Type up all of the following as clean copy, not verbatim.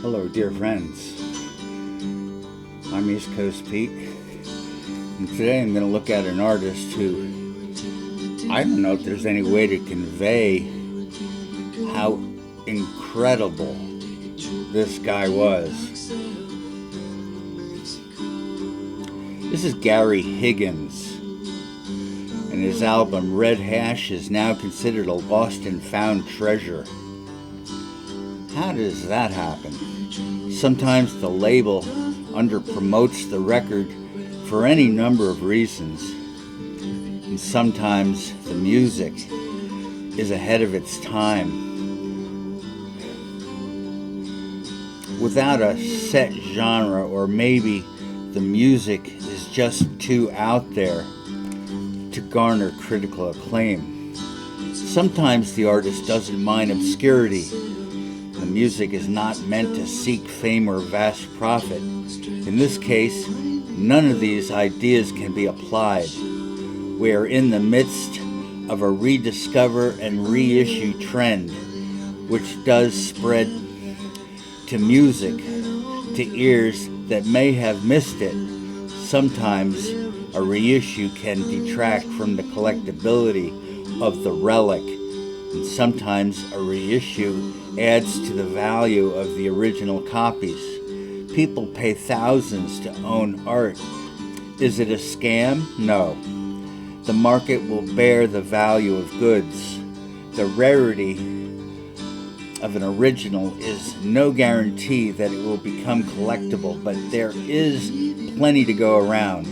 Hello, dear friends. I'm East Coast Pete, and today I'm going to look at an artist who I don't know if there's any way to convey how incredible this guy was. This is Gary Higgins, and his album Red Hash is now considered a lost and found treasure. How does that happen? Sometimes the label under-promotes the record for any number of reasons, and sometimes the music is ahead of its time. Without a set genre, or maybe the music is just too out there to garner critical acclaim. Sometimes the artist doesn't mind obscurity. The music is not meant to seek fame or vast profit. In this case, none of these ideas can be applied. We are in the midst of a rediscover and reissue trend, which does spread to music to ears that may have missed it. Sometimes a reissue can detract from the collectability of the relic, and sometimes a reissue adds to the value of the original copies. People pay thousands to own art. Is it a scam? No. The market will bear the value of goods. The rarity of an original is no guarantee that it will become collectible, but there is plenty to go around.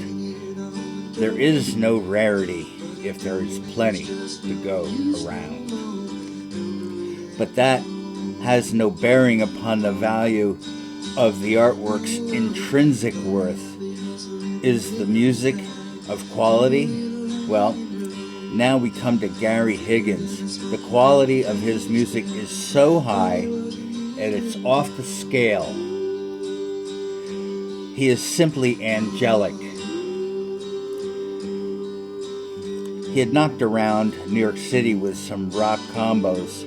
There is no rarity if there is plenty to go around. But that has no bearing upon the value of the artwork's intrinsic worth. Is the music of quality? Well, now we come to Gary Higgins. The quality of his music is so high and it's off the scale. He is simply angelic. He had knocked around New York City with some rock combos,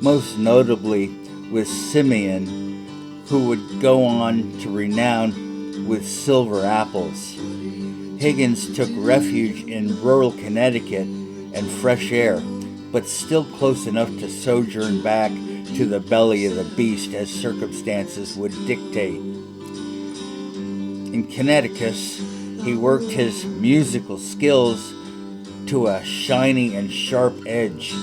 most notably with Simeon, who would go on to renown with Silver Apples. Higgins took refuge in rural Connecticut and fresh air, but still close enough to sojourn back to the belly of the beast as circumstances would dictate. In Connecticut, he worked his musical skills to a shiny and sharp edge,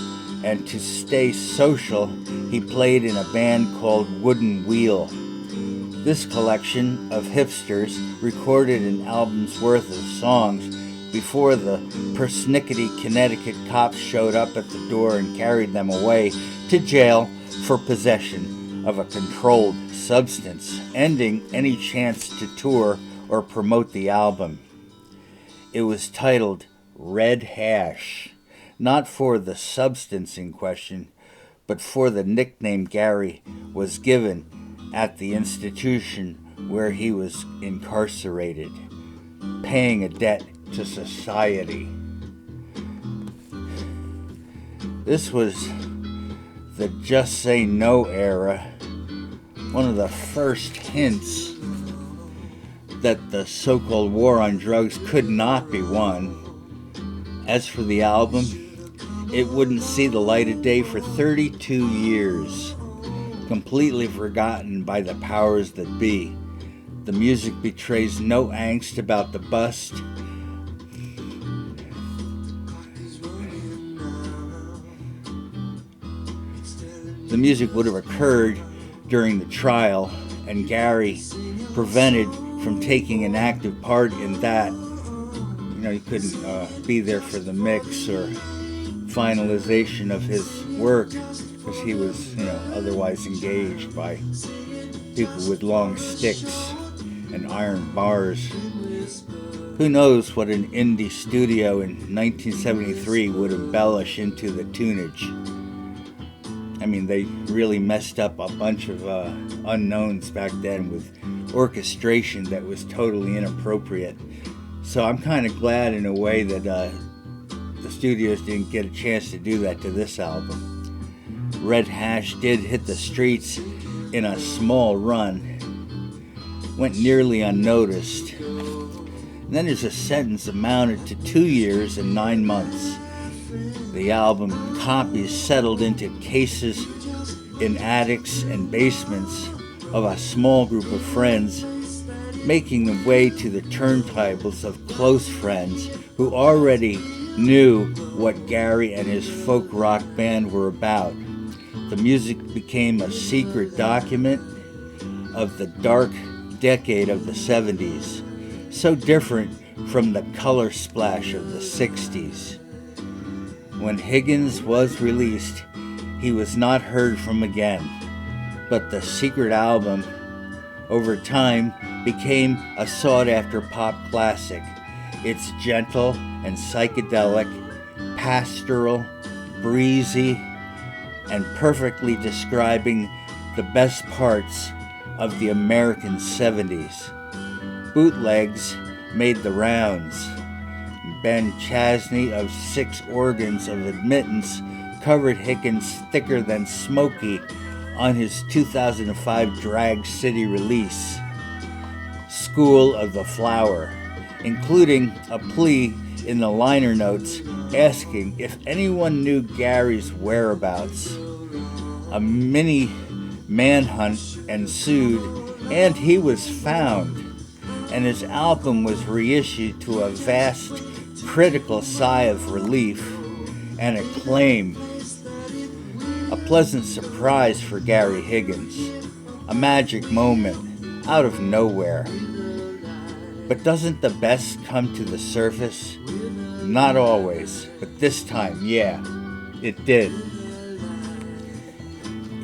and to stay social, he played in a band called Wooden Wheel. This collection of hipsters recorded an album's worth of songs before the persnickety Connecticut cops showed up at the door and carried them away to jail for possession of a controlled substance, ending any chance to tour or promote the album. It was titled Red Hash, not for the substance in question, but for the nickname Gary was given at the institution where he was incarcerated, paying a debt to society. This was the Just Say No era, one of the first hints that the so-called war on drugs could not be won. As for the album, it wouldn't see the light of day for 32 years, completely forgotten by the powers that be. The music betrays no angst about the bust. The music would have occurred during the trial, and Gary prevented from taking an active part in that. He couldn't be there for the mix or finalization of his work because he was, otherwise engaged by people with long sticks and iron bars. Who knows what an indie studio in 1973 would embellish into the tunage. I mean, they really messed up a bunch of unknowns back then with orchestration that was totally inappropriate. So I'm kind of glad in a way that the studios didn't get a chance to do that to this album. Red Hash did hit the streets in a small run went nearly unnoticed. And then there's a sentence amounted to 2 years and 9 months. The album copies settled into cases in attics and basements of a small group of friends, making the way to the turntables of close friends who already knew what Gary and his folk rock band were about. The music became a secret document of the dark decade of the 70s, so different from the color splash of the 60s. When Higgins was released, he was not heard from again, but the secret album, over time, became a sought-after pop classic. It's gentle and psychedelic, pastoral, breezy, and perfectly describing the best parts of the American 70s. Bootlegs made the rounds. Ben Chasney of Six Organs of Admittance covered Higgins' Thicker Than Smoky on his 2005 Drag City release, School of the Flower, including a plea in the liner notes asking if anyone knew Gary's whereabouts. A mini manhunt ensued, and he was found, and his album was reissued to a vast critical sigh of relief and acclaim. A pleasant surprise for Gary Higgins, a magic moment out of nowhere. But doesn't the best come to the surface? Not always, but this time, yeah, it did.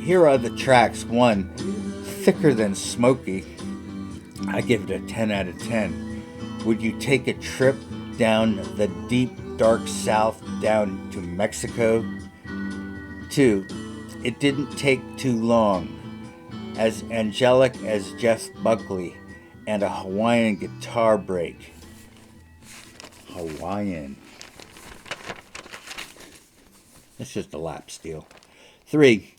Here are the tracks. 1, Thicker Than Smoky. I give it a 10 out of 10. Would you take a trip down the deep, dark south down to Mexico? 2, It Didn't Take Too Long. As angelic as Jeff Buckley and a Hawaiian guitar break. Hawaiian. It's just a lap steel. 3,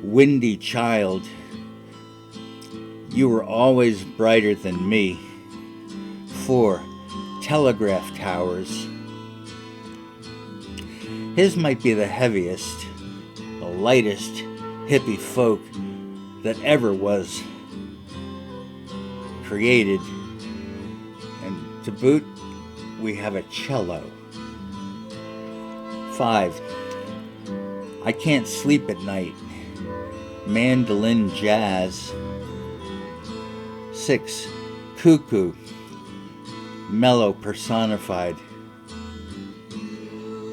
Windy Child. You Were Always Brighter Than Me. 4, Telegraph Towers. His might be the heaviest, the lightest hippie folk that ever was created. And to boot, we have a cello. 5, I Can't Sleep at Night. Mandolin Jazz. 6, Cuckoo. Mellow personified.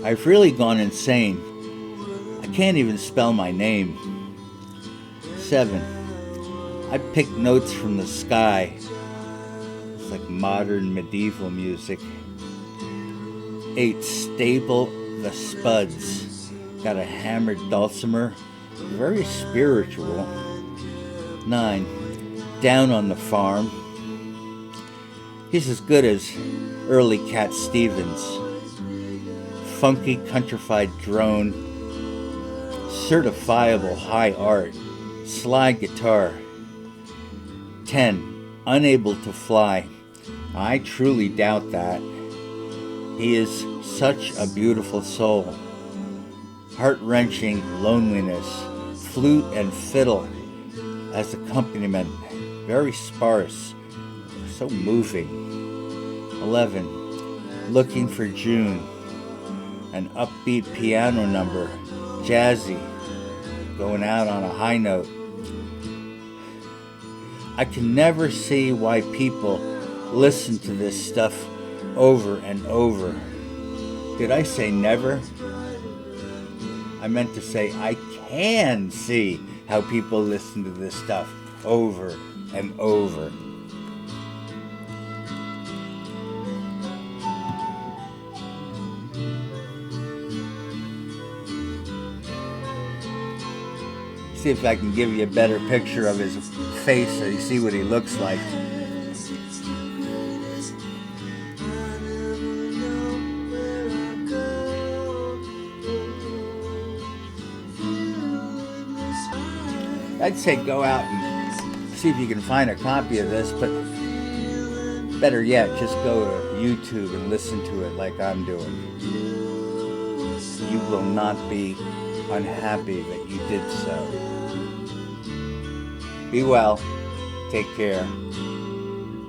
I've really gone insane. I can't even spell my name. 7, I picked notes from the sky. It's like modern medieval music. 8, Stable the Spuds. Got a hammered dulcimer. Very spiritual. 9, Down on the Farm. He's as good as early Cat Stevens. Funky countrified drone, certifiable high art, slide guitar. 10, Unable to Fly. I truly doubt that. He is such a beautiful soul. Heart-wrenching loneliness, flute and fiddle as accompaniment, very sparse, so moving. 11, Looking for June. An upbeat piano number, jazzy, going out on a high note. I can never see why people listen to this stuff over and over. Did I say never? I meant to say I can see how people listen to this stuff over and over. See if I can give you a better picture of his face so you see what he looks like. I'd say go out and see if you can find a copy of this, but better yet, just go to YouTube and listen to it like I'm doing. You will not be unhappy that you did so. Be well. Take care.